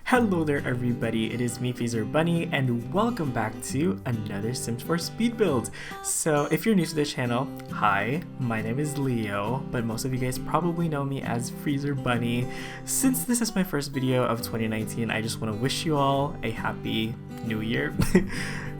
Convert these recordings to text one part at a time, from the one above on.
Hello there everybody, it is me FreezerBunny and welcome back to another Sims 4 speed build. So if you're new to the channel, hi, my name is Leo, but most of you guys probably know me as FreezerBunny. Since this is my first video of 2019, I just want to wish you all a happy new year.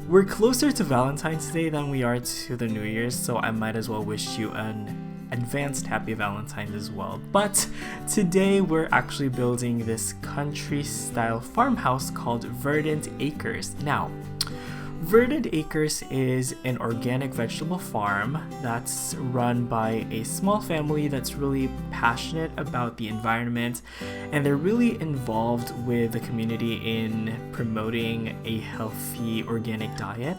We're closer to Valentine's Day than we are to the New Year's, so I might as well wish you an advanced happy Valentine's as well. But today we're actually building this country style farmhouse called Verdant Acres. Now, Verdant Acres is an organic vegetable farm that's run by a small family that's really passionate about the environment, and they're really involved with the community in promoting a healthy organic diet.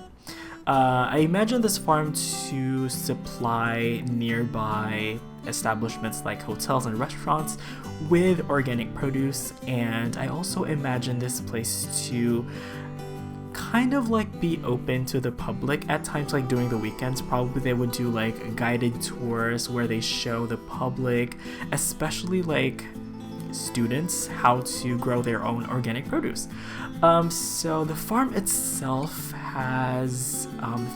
I imagine this farm to supply nearby establishments like hotels and restaurants with organic produce, and I also imagine this place to kind of like be open to the public at times, like during the weekends. Probably they would do like guided tours where they show the public, especially like students, how to grow their own organic produce. So the farm itself has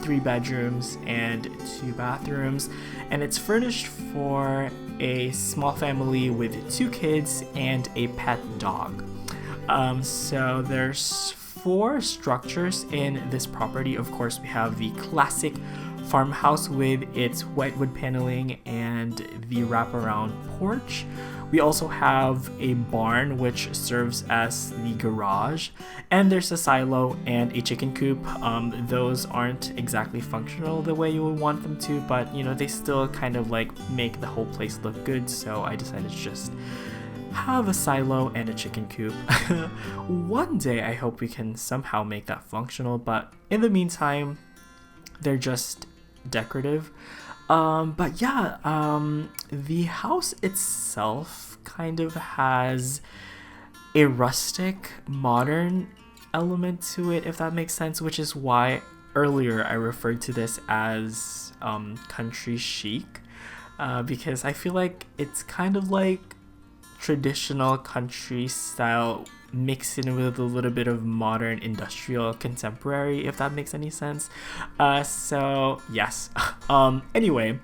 3 bedrooms and 2 bathrooms, and it's furnished for a small family with 2 kids and a pet dog. So there's 4 structures in this property. Of course, we have the classic farmhouse with its whitewood paneling and the wraparound porch. We also have a barn which serves as the garage, and there's a silo and a chicken coop. Those aren't exactly functional the way you would want them to, but you know, they still kind of like make the whole place look good, so I decided to just have a silo and a chicken coop. One day I hope we can somehow make that functional, but in the meantime they're just decorative. But yeah, the house itself kind of has a rustic, modern element to it, if that makes sense, which is why earlier I referred to this as country chic, because I feel like it's kind of like traditional country style mixed in with a little bit of modern industrial contemporary, if that makes any sense. So yes. Anyway,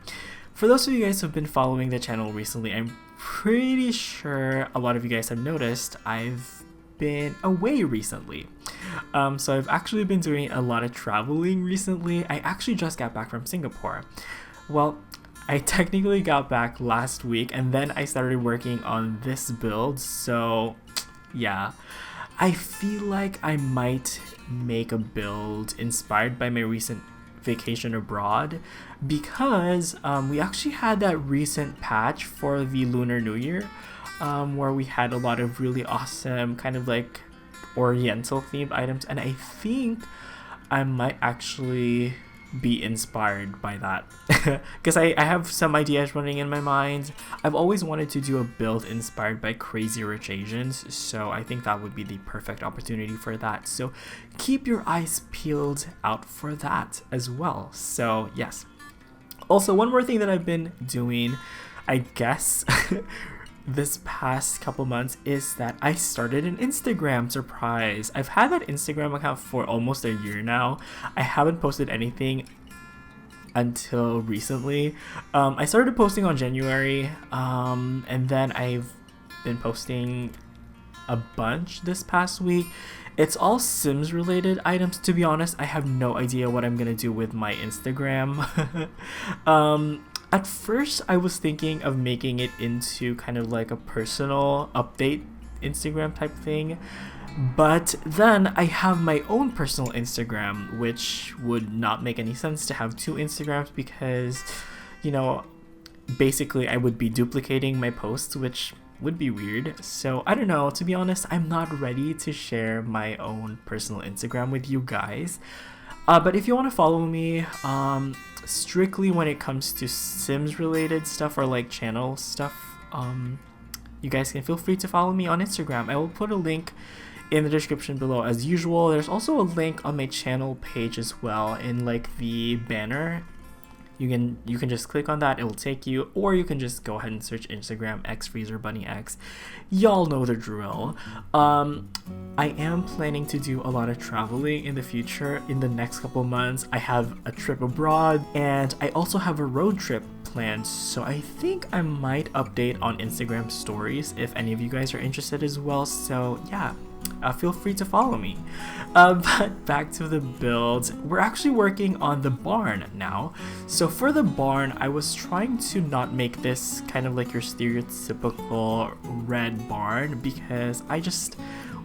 for those of you guys who've been following the channel recently, I'm pretty sure a lot of you guys have noticed I've been away recently. So I've actually been doing a lot of traveling recently. I actually just got back from Singapore. Well, I technically got back last week, and then I started working on this build, so yeah, I feel like I might make a build inspired by my recent vacation abroad, because we actually had that recent patch for the Lunar New Year, where we had a lot of really awesome kind of like oriental themed items, and I think I might actually be inspired by that because I have some ideas running in my mind. I've always wanted to do a build inspired by Crazy Rich Asians, so I think that would be the perfect opportunity for that. So keep your eyes peeled out for that as well. So yes. Also, one more thing that I've been doing, I guess, this past couple months is that I started an Instagram. Surprise! I've had that Instagram account for almost a year now. I haven't posted anything until recently. I started posting on January, and then I've been posting a bunch this past week. It's all Sims related items. To be honest, I have no idea what I'm gonna do with my Instagram. At first, I was thinking of making it into kind of like a personal update Instagram type thing, but then I have my own personal Instagram, which would not make any sense to have 2 Instagrams because, you know, basically I would be duplicating my posts, which would be weird. So I don't know, to be honest, I'm not ready to share my own personal Instagram with you guys. But if you want to follow me, strictly when it comes to Sims related stuff or like channel stuff, you guys can feel free to follow me on Instagram. I will put a link in the description below as usual. There's also a link on my channel page as well in like the banner you can just click on that, it will take you, or you can just go ahead and search Instagram XFreezerBunnyX. Y'all know the drill. I am planning to do a lot of traveling in the future. In the next couple months, I have a trip abroad, and I also have a road trip planned, so I think I might update on Instagram stories if any of you guys are interested as well. So yeah, feel free to follow me. But back to the build, we're actually working on the barn now. So for the barn, I was trying to not make this kind of like your stereotypical red barn because I just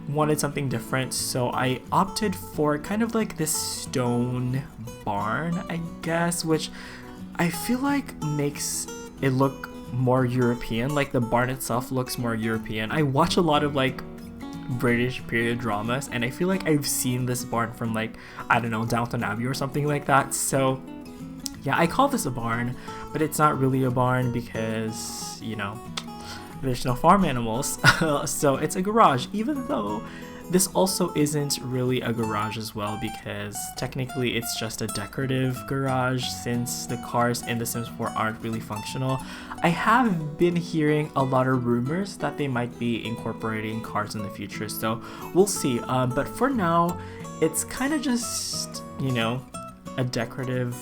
wanted something different. So I opted for kind of like this stone barn, I guess, which I feel like makes it look more European. Like the barn itself looks more European. I watch a lot of like British period dramas, and I feel like I've seen this barn from like, I don't know, Downton Abbey or something like that. So yeah, I call this a barn, but it's not really a barn because, you know, there's no farm animals. So it's a garage, even though this also isn't really a garage as well, because technically it's just a decorative garage since the cars in The Sims 4 aren't really functional. I have been hearing a lot of rumors that they might be incorporating cars in the future, so we'll see. But for now, it's kind of just, you know, a decorative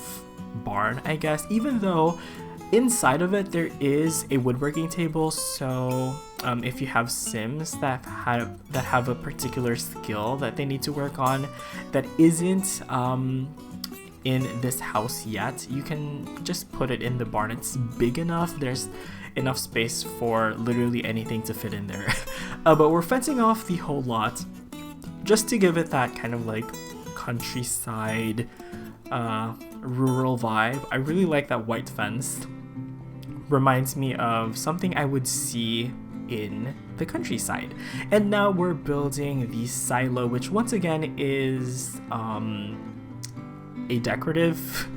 barn, I guess, even though inside of it there is a woodworking table. So if you have Sims that have a particular skill that they need to work on that isn't in this house yet, you can just put it in the barn. It's big enough, there's enough space for literally anything to fit in there. But we're fencing off the whole lot just to give it that kind of like countryside rural vibe. I really like that white fence. Reminds me of something I would see in the countryside. And now we're building the silo, which once again is a decorative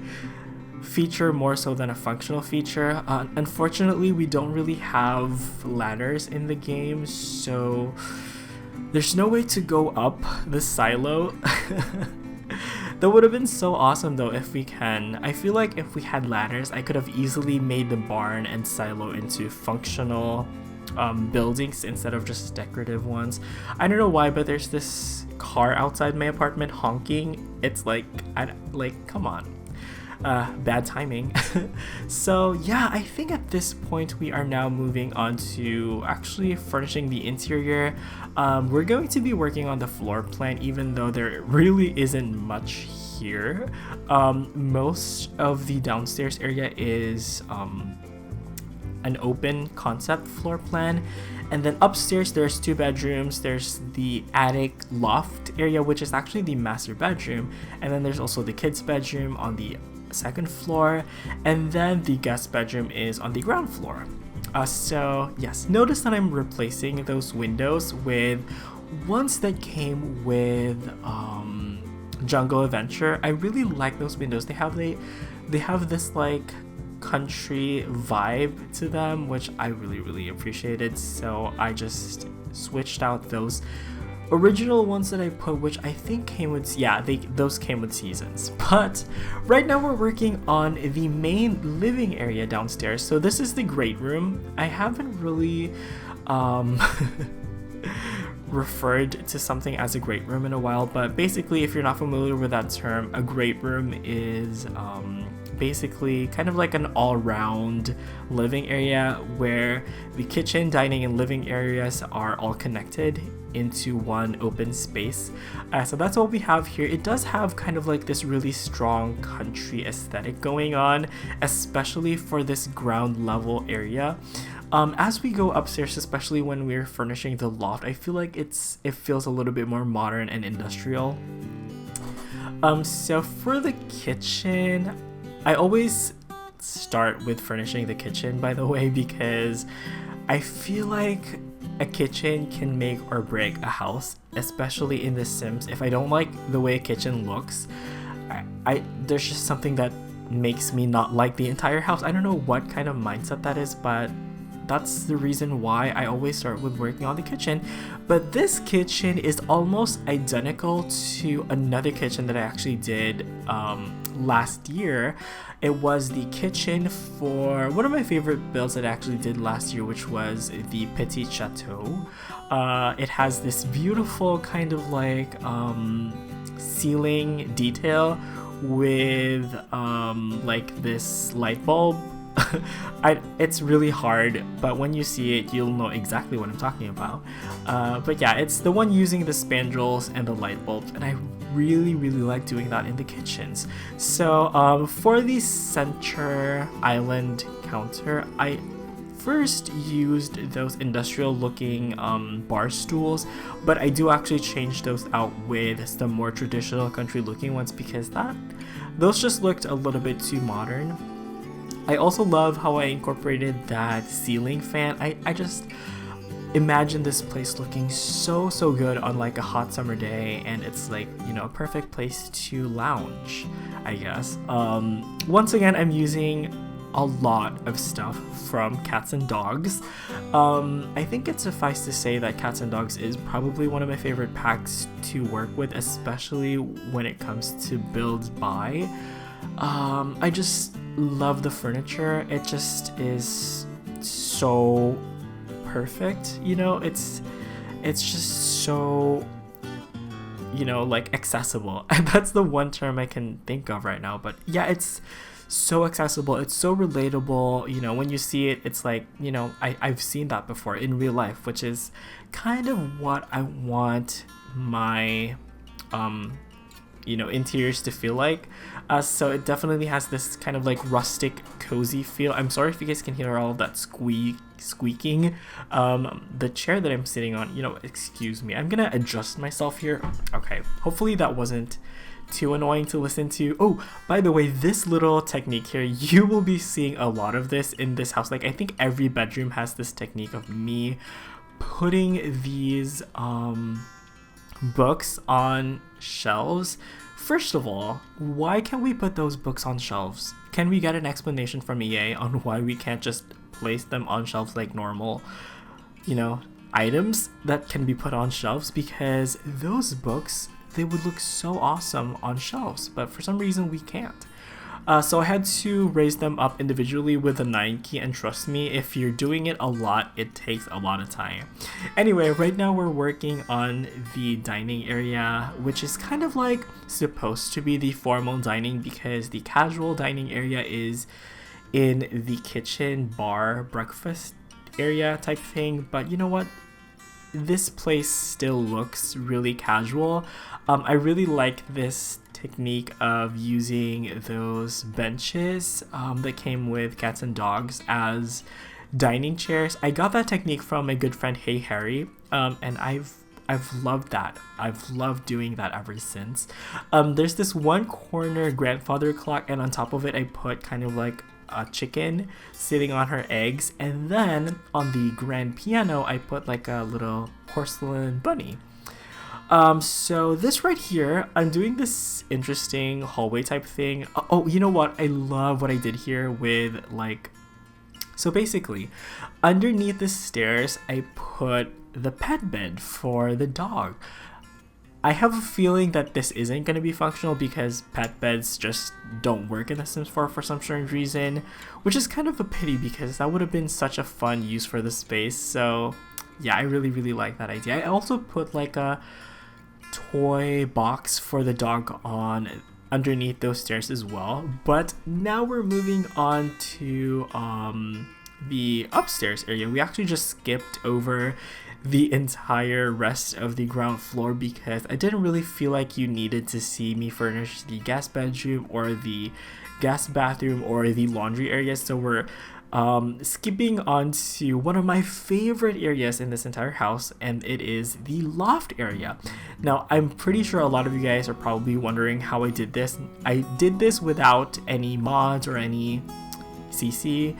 feature more so than a functional feature. Unfortunately, we don't really have ladders in the game, so there's no way to go up the silo. That would have been so awesome though if we can. I feel like if we had ladders, I could have easily made the barn and silo into functional buildings instead of just decorative ones. I don't know why, but there's this car outside my apartment honking. It's like, come on. Bad timing. So yeah, I think at this point we are now moving on to actually furnishing the interior. We're going to be working on the floor plan, even though there really isn't much here. Most of the downstairs area is an open concept floor plan, and then upstairs there's 2 bedrooms. There's the attic loft area, which is actually the master bedroom, and then there's also the kids bedroom on the 2nd floor, and then the guest bedroom is on the ground floor. So yes, notice that I'm replacing those windows with ones that came with Jungle Adventure. I really like those windows. They have this like country vibe to them, which I really appreciated. So I just switched out those original ones that I put, which I think came with, those came with seasons. But right now we're working on the main living area downstairs. So this is the great room. I haven't really referred to something as a great room in a while, but basically, if you're not familiar with that term, a great room is basically kind of like an all-round living area where the kitchen, dining, and living areas are all connected into one open space. So that's what we have here. It does have kind of like this really strong country aesthetic going on, especially for this ground level area. As we go upstairs, especially when we're furnishing the loft, I feel like it feels a little bit more modern and industrial. So for the kitchen, I always start with furnishing the kitchen, by the way, because I feel like a kitchen can make or break a house, especially in The Sims. If I don't like the way a kitchen looks, there's just something that makes me not like the entire house. I don't know what kind of mindset that is, but that's the reason why I always start with working on the kitchen. But this kitchen is almost identical to another kitchen that I actually did last year. It was the kitchen for one of my favorite builds that I actually did last year, which was the Petit Chateau. It has this beautiful kind of like ceiling detail with like this light bulb. It's really hard, but when you see it, you'll know exactly what I'm talking about. But yeah, it's the one using the spandrels and the light bulbs, and I really like doing that in the kitchens. So for the center island counter, I first used those industrial looking bar stools, but I do actually change those out with some more traditional country looking ones because those just looked a little bit too modern. I also love how I incorporated that ceiling fan. I just imagine this place looking so good on like a hot summer day, and it's like, you know, a perfect place to lounge, I guess. Once again, I'm using a lot of stuff from Cats and Dogs. I think it suffice to say that Cats and Dogs is probably one of my favorite packs to work with, especially when it comes to build by. I just love the furniture. It just is so perfect, you know. It's just so, you know, like accessible. That's the one term I can think of right now, but yeah, it's so accessible, it's so relatable. You know, when you see it, it's like, you know, I've seen that before in real life, which is kind of what I want my you know, interiors to feel like. So it definitely has this kind of like rustic, cozy feel. I'm sorry if you guys can hear all of that squeaking. The chair that I'm sitting on, you know, excuse me, I'm gonna adjust myself here. Okay, hopefully that wasn't too annoying to listen to. Oh, by the way, this little technique here, you will be seeing a lot of this in this house. Like, I think every bedroom has this technique of me putting these books on shelves. First of all, why can't we put those books on shelves? Can we get an explanation from EA on why we can't just place them on shelves like normal, you know, items that can be put on shelves? Because those books, they would look so awesome on shelves, but for some reason we can't. So I had to raise them up individually with a 9 key, and trust me, if you're doing it a lot, it takes a lot of time. Anyway, right now we're working on the dining area, which is kind of like supposed to be the formal dining because the casual dining area is in the kitchen, bar, breakfast area type thing. But you know what? This place still looks really casual. I really like this technique of using those benches that came with Cats and Dogs as dining chairs. I got that technique from my good friend Harrie, and I've loved that. I've loved doing that ever since. There's this one corner grandfather clock, and on top of it I put kind of like a chicken sitting on her eggs, and then on the grand piano I put like a little porcelain bunny. So this right here, I'm doing this interesting hallway type thing. Oh, you know what? I love what I did here with like, so basically underneath the stairs, I put the pet bed for the dog. I have a feeling that this isn't going to be functional because pet beds just don't work in The Sims 4 for some strange reason, which is kind of a pity because that would have been such a fun use for the space. So yeah, I really like that idea. I also put like a toy box for the dog on underneath those stairs as well. But now we're moving on to the upstairs area. We actually just skipped over the entire rest of the ground floor because I didn't really feel like you needed to see me furnish the guest bedroom or the guest bathroom or the laundry area. So we're skipping on to one of my favorite areas in this entire house, and it is the loft area. Now, I'm pretty sure a lot of you guys are probably wondering how I did this. I did this without any mods or any CC.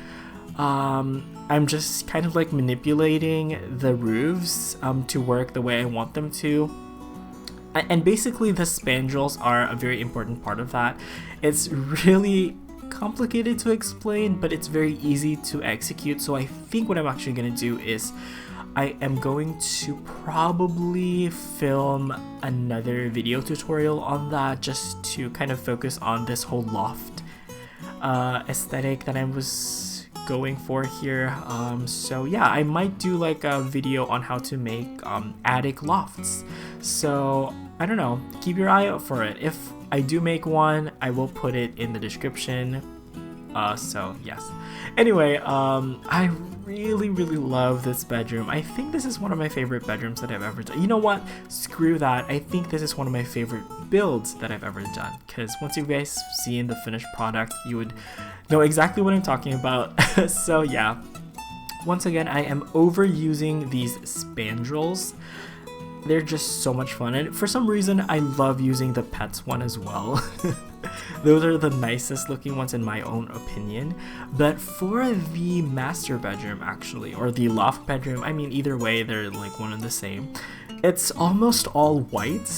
I'm just kind of like manipulating the roofs to work the way I want them to. And basically the spandrels are a very important part of that. It's really complicated to explain, but it's very easy to execute. So I think what I'm actually going to do is I am going to probably film another video tutorial on that, just to kind of focus on this whole loft aesthetic that I was going for here. So yeah, I might do like a video on how to make attic lofts. So I don't know, keep your eye out for it. If I do make one, I will put it in the description. So yes. Anyway, I really love this bedroom. I think this is one of my favorite bedrooms that I've ever done. You know what? Screw that. I think this is one of my favorite builds that I've ever done, because once you guys see in the finished product, you would know exactly what I'm talking about. So yeah, once again, I am overusing these spandrels. They're just so much fun, and for some reason I love using the pets one as well. Those are the nicest looking ones in my own opinion. But for the master bedroom, actually, or the loft bedroom, I mean, either way they're like one and the same. It's almost all white,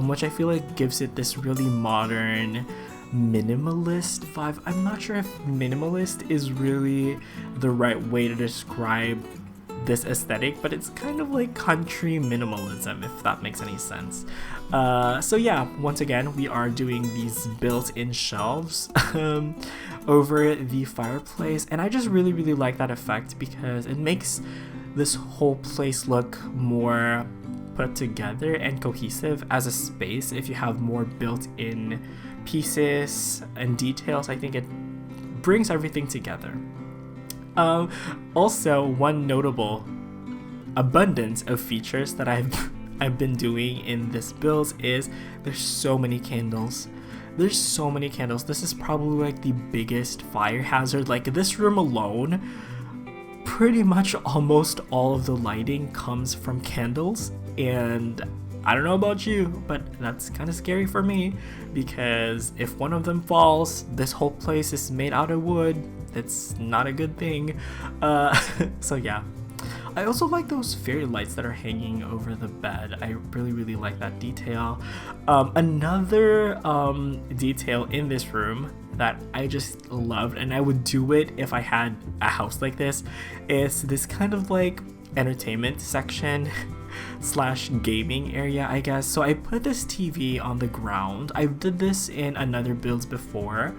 which I feel like gives it this really modern minimalist vibe. I'm not sure if minimalist is really the right way to describe this aesthetic, but it's kind of like country minimalism, if that makes any sense. So yeah, once again, we are doing these built-in shelves over the fireplace, and I just really like that effect because it makes this whole place look more put together and cohesive as a space. If you have more built-in pieces and details, I think it brings everything together. Also, one notable abundance of features that I've been doing in this build is there's so many candles. There's so many candles. This is probably like the biggest fire hazard. Like this room alone, pretty much almost all of the lighting comes from candles, and I don't know about you, but that's kind of scary for me, because if one of them falls, this whole place is made out of wood. It's not a good thing. So yeah. I also like those fairy lights that are hanging over the bed. I really like that detail. Another detail in this room that I just loved, and I would do it if I had a house like this, is this kind of like entertainment section slash gaming area, I guess. So I put this TV on the ground. I did this in another builds before,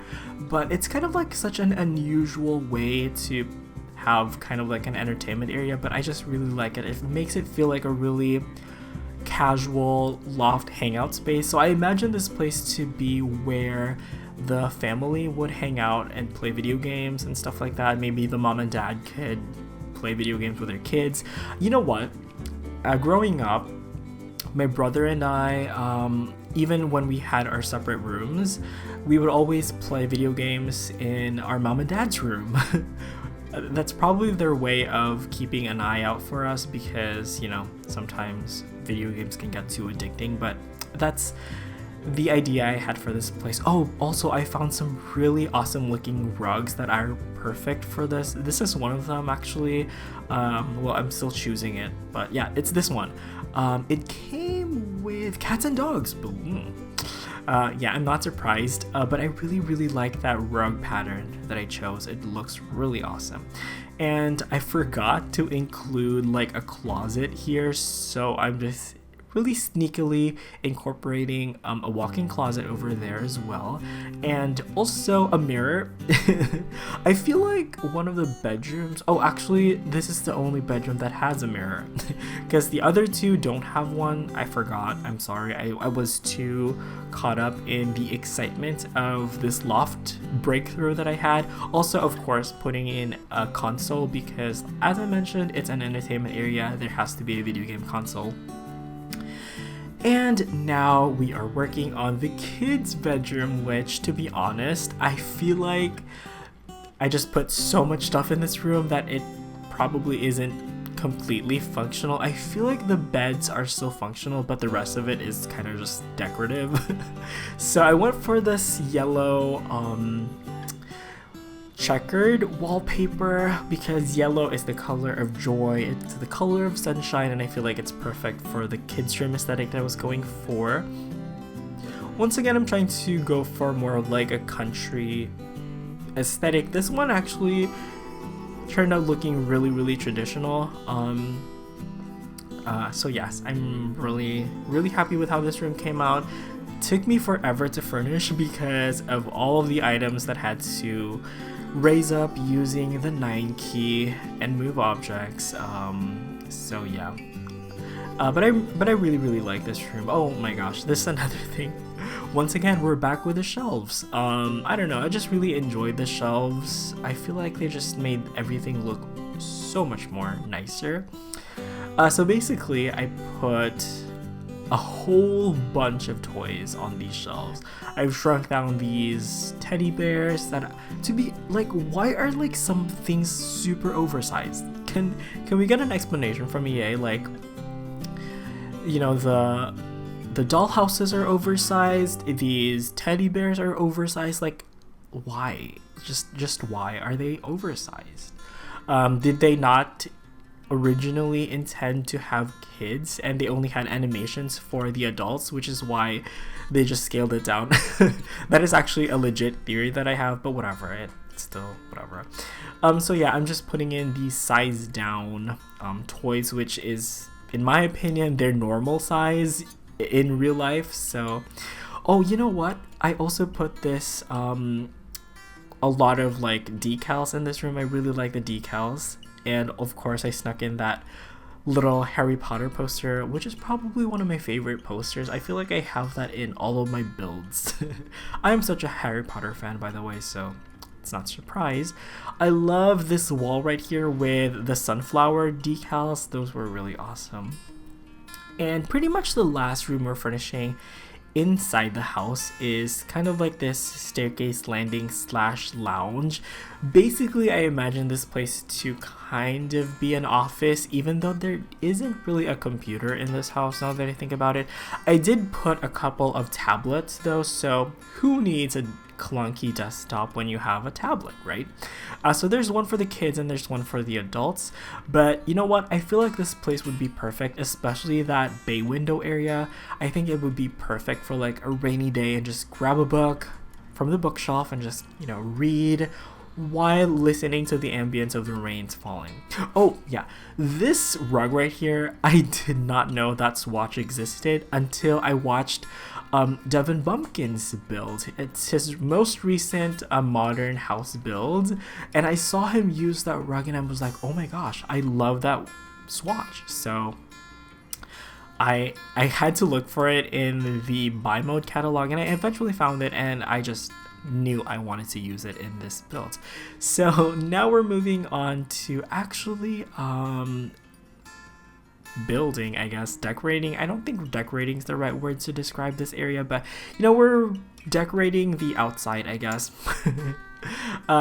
but it's kind of like such an unusual way to have kind of like an entertainment area, but I just really like it. It makes it feel like a really casual loft hangout space. So I imagine this place to be where the family would hang out and play video games and stuff like that. Maybe the mom and dad could play video games with their kids. You know what? Growing up, my brother and I, even when we had our separate rooms, we would always play video games in our mom and dad's room. That's probably their way of keeping an eye out for us, because, you know, sometimes video games can get too addicting, but that's the idea I had for this place. Oh, also I found some really awesome looking rugs that are perfect for this. This is one of them actually. Well, I'm still choosing it, but yeah, it's this one. It came with cats and dogs. Yeah, I'm not surprised, but I really like that rug pattern that I chose. It looks really awesome. And I forgot to include like a closet here, so I'm just really sneakily incorporating a walk-in closet over there as well, and also a mirror. I feel like one of the bedrooms, oh actually this is the only bedroom that has a mirror, because the other two don't have one. I forgot, I'm sorry, I was too caught up in the excitement of this loft breakthrough that I had. Also, of course, putting in a console, because as I mentioned, it's an entertainment area, there has to be a video game console. And now we are working on the kids' bedroom, which, to be honest, I feel like I just put so much stuff in this room that it probably isn't completely functional. I feel like the beds are still functional, but the rest of it is kind of just decorative. So I went for this yellow checkered wallpaper, because yellow is the color of joy, it's the color of sunshine, and I feel like it's perfect for the kids' room aesthetic that I was going for. Once again, I'm trying to go for more of like a country aesthetic. This one actually turned out looking really traditional. So yes, I'm really happy with how this room came out. Took me forever to furnish because of all of the items that had to raise up using the 9 key and move objects. So yeah. But I really like this room. Oh my gosh, this is another thing. Once again, we're back with the shelves. I don't know, I just really enjoyed the shelves. I feel like they just made everything look so much more nicer. So basically, I put a whole bunch of toys on these shelves. I've shrunk down these teddy bears that, to be like, why are like some things super oversized? Can we get an explanation from EA? Like, you know, the doll houses are oversized, these teddy bears are oversized. Like, why? Just why are they oversized? Did they not originally intend to have kids and they only had animations for the adults, which is why they just scaled it down? That is actually a legit theory that I have, but whatever, it's still whatever. So yeah, I'm just putting in these size down toys, which is, in my opinion, their normal size in real life. So, oh, you know what, I also put this a lot of like decals in this room. I really like the decals. And of course I snuck in that little Harry Potter poster, which is probably one of my favorite posters. I feel like I have that in all of my builds. I am such a Harry Potter fan, by the way, so it's not a surprise. I love this wall right here with the sunflower decals. Those were really awesome. And pretty much the last room we're furnishing inside the house is kind of like this staircase landing / lounge. Basically, I imagine this place to kind of be an office, even though there isn't really a computer in this house now that I think about it. I did put a couple of tablets though, so who needs a clunky desktop when you have a tablet, right? So there's one for the kids and there's one for the adults. But you know what? I feel like this place would be perfect, especially that bay window area. I think it would be perfect for like a rainy day and just grab a book from the bookshelf and just, you know, read while listening to the ambience of the rains falling. Oh yeah, this rug right here, I did not know that swatch existed until I watched Devin Bumpkin's build. It's his most recent modern house build, and I saw him use that rug and I was like, oh my gosh, I love that swatch. So I had to look for it in the buy mode catalog and I eventually found it, and I just knew I wanted to use it in this build. So now we're moving on to actually building, I guess, decorating. I don't think decorating is the right word to describe this area, but you know, we're decorating the outside, I guess.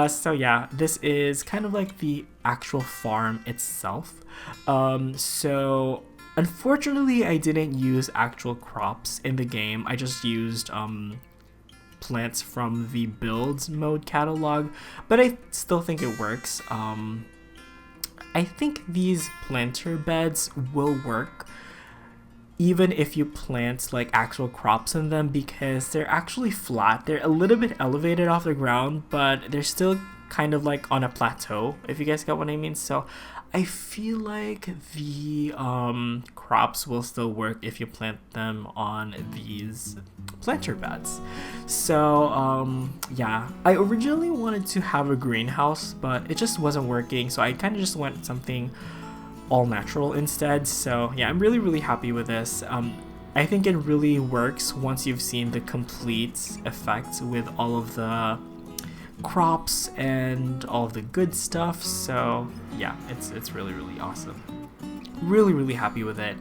So yeah, this is kind of like the actual farm itself. So unfortunately I didn't use actual crops in the game. I just used plants from the builds mode catalog, but I still think it works. I think these planter beds will work even if you plant like actual crops in them, because they're actually flat. They're a little bit elevated off the ground, but they're still kind of like on a plateau, if you guys get what I mean. So I feel like the crops will still work if you plant them on these planter beds. So yeah, I originally wanted to have a greenhouse, but it just wasn't working, so I kind of just went something all natural instead. So yeah, I'm really happy with this. I think it really works once you've seen the complete effect with all of the crops and all of the good stuff. So yeah, it's really awesome. Really happy with it.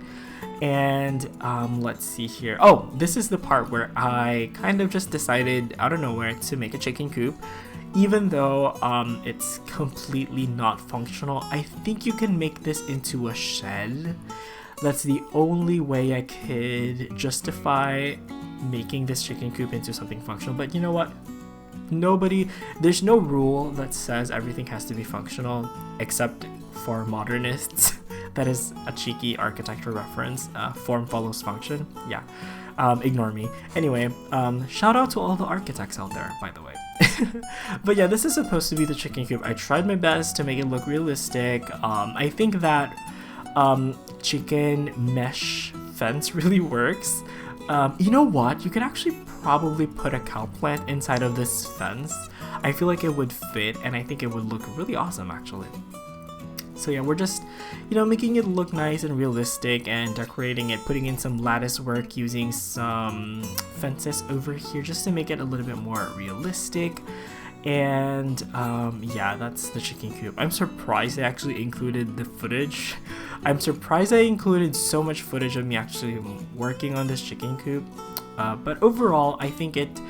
And let's see here. Oh, this is the part where I kind of just decided out of nowhere to make a chicken coop. Even though it's completely not functional, I think you can make this into a shed. That's the only way I could justify making this chicken coop into something functional. But you know what? There's no rule that says everything has to be functional, except for modernists. That is a cheeky architecture reference. Form follows function. Yeah, ignore me. Anyway, shout out to all the architects out there, by the way. But yeah, this is supposed to be the chicken coop. I tried my best to make it look realistic. I think that chicken mesh fence really works. You know what? You could actually probably put a cow plant inside of this fence. I feel like it would fit, and I think it would look really awesome actually. So yeah, we're just, you know, making it look nice and realistic and decorating it, putting in some lattice work using some fences over here just to make it a little bit more realistic. And yeah, that's the chicken coop. I'm surprised they actually included the footage. I'm surprised I included so much footage of me actually working on this chicken coop. But overall, I think it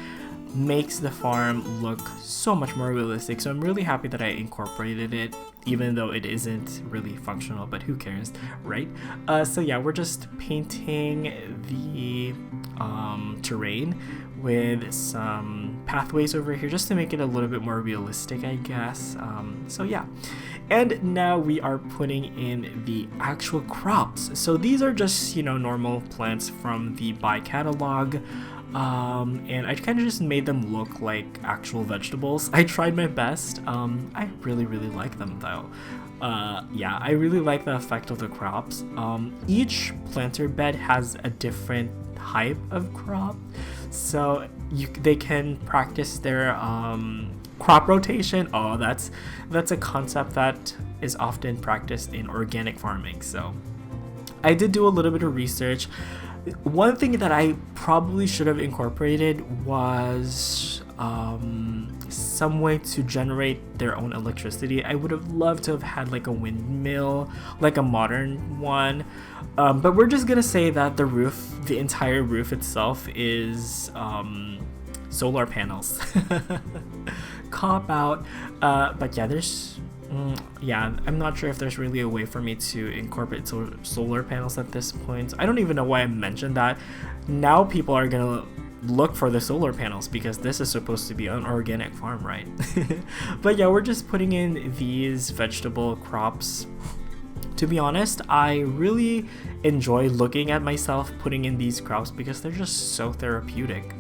makes the farm look so much more realistic. So I'm really happy that I incorporated it, even though it isn't really functional, but who cares, right? So yeah, we're just painting the terrain with some pathways over here just to make it a little bit more realistic, I guess. So yeah, and now we are putting in the actual crops. So these are just, you know, normal plants from the buy catalog. And I kind of just made them look like actual vegetables. I tried my best. I really like them though. Yeah, I really like the effect of the crops. Each planter bed has a different type of crop, so they can practice their crop rotation. Oh, that's a concept that is often practiced in organic farming. So I did do a little bit of research. One thing that I probably should have incorporated was some way to generate their own electricity. I would have loved to have had like a windmill, like a modern one. But we're just gonna say that the roof, the entire roof itself is solar panels. Cop out. But yeah, yeah, I'm not sure if there's really a way for me to incorporate solar panels at this point. I don't even know why I mentioned that. Now people are gonna look for the solar panels because this is supposed to be an organic farm, right? But yeah, we're just putting in these vegetable crops. To be honest, I really enjoy looking at myself putting in these crops because they're just so therapeutic.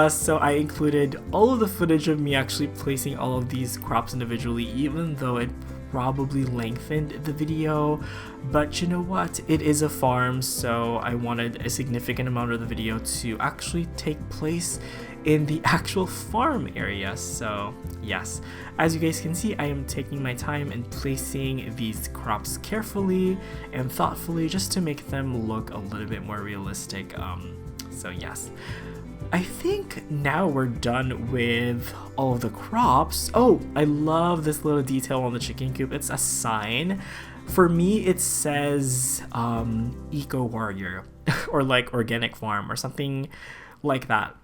So I included all of the footage of me actually placing all of these crops individually, even though it probably lengthened the video. But you know what? It is a farm, so I wanted a significant amount of the video to actually take place in the actual farm area. So yes, as you guys can see, I am taking my time and placing these crops carefully and thoughtfully just to make them look a little bit more realistic. So yes. I think now we're done with all of the crops. Oh, I love this little detail on the chicken coop. It's a sign. For me, it says Eco Warrior or like Organic Farm or something like that.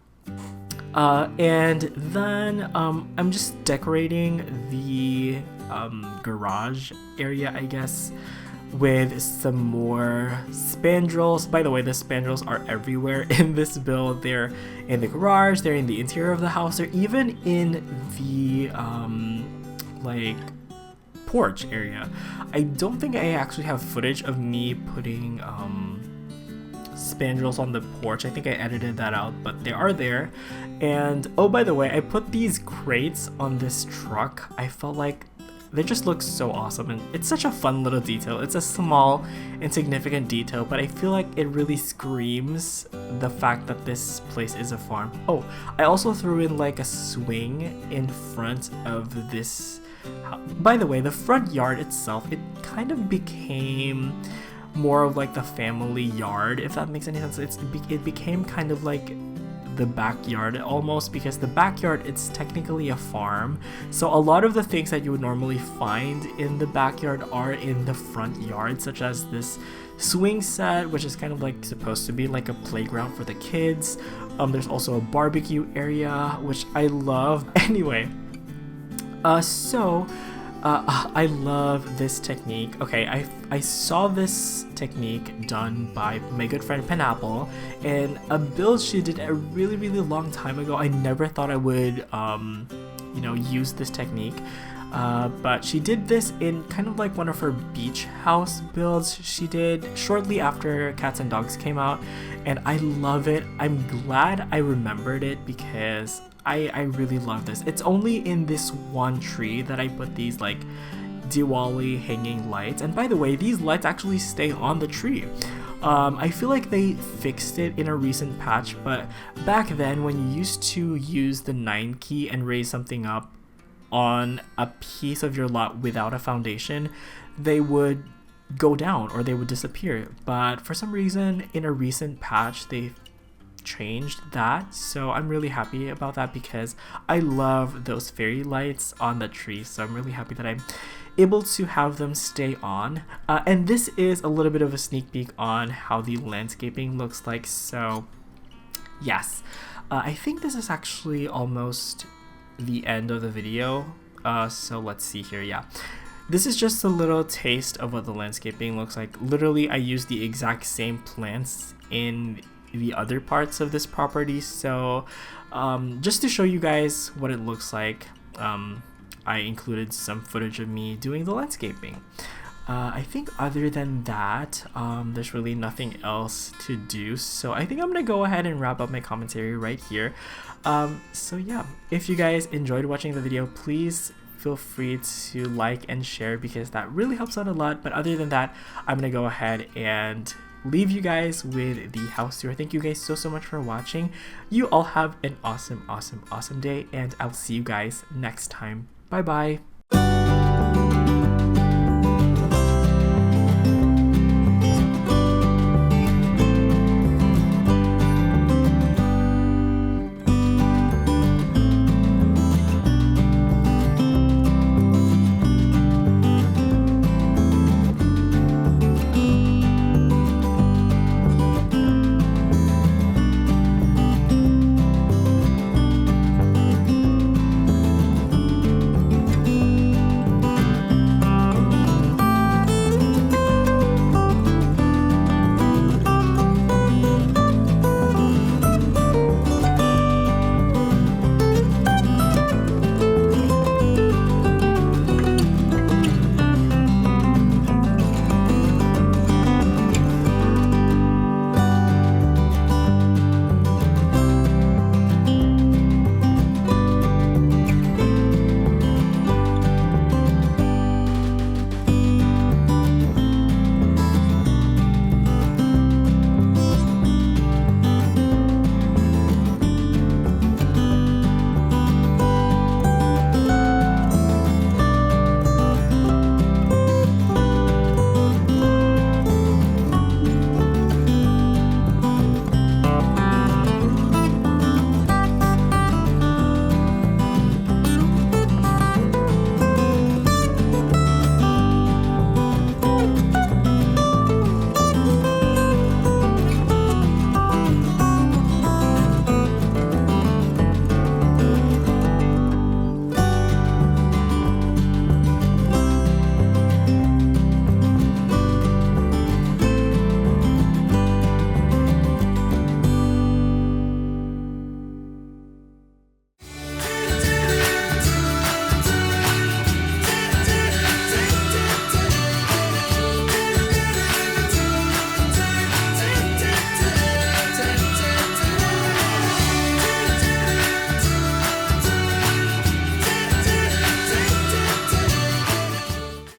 And then I'm just decorating the garage area, I guess, with some more spandrels. By the way, the spandrels are everywhere in this build. They're in the garage, they're in the interior of the house, they're even in the like porch area. I don't think I actually have footage of me putting spandrels on the porch. I think I edited that out, but they are there. And oh, by the way, I put these crates on this truck. I felt like they just look so awesome, and it's such a fun little detail. It's a small, insignificant detail, but I feel like it really screams the fact that this place is a farm. Oh, I also threw in like a swing in front of this. By the way, the front yard itself, it kind of became more of like the family yard, if that makes any sense. It became kind of like the backyard almost, because the backyard, it's technically a farm, so a lot of the things that you would normally find in the backyard are in the front yard, such as this swing set, which is kind of like supposed to be like a playground for the kids. There's also a barbecue area, which I love. Anyway, I love this technique. Okay, I saw this technique done by my good friend Pineapple in a build she did a really long time ago. I never thought I would you know, use this technique, but she did this in kind of like one of her beach house builds she did shortly after Cats and Dogs came out, and I love it. I'm glad I remembered it because I really love this. It's only in this one tree that I put these like Diwali hanging lights. And by the way, these lights actually stay on the tree. I feel like they fixed it in a recent patch, but back then when you used to use the 9 key and raise something up on a piece of your lot without a foundation, they would go down or they would disappear. But for some reason in a recent patch they changed that, so I'm really happy about that because I love those fairy lights on the tree. So I'm really happy that I'm able to have them stay on, and this is a little bit of a sneak peek on how the landscaping looks like. So yes, I think this is actually almost the end of the video, so let's see here. Yeah, this is just a little taste of what the landscaping looks like. Literally I used the exact same plants in the other parts of this property, so just to show you guys what it looks like, I included some footage of me doing the landscaping. I think other than that, there's really nothing else to do, so I think I'm gonna go ahead and wrap up my commentary right here. So yeah, if you guys enjoyed watching the video, please feel free to like and share because that really helps out a lot. But other than that, I'm gonna go ahead and leave you guys with the house tour. Thank you guys so much for watching. You all have an awesome day, and I'll see you guys next time. Bye bye.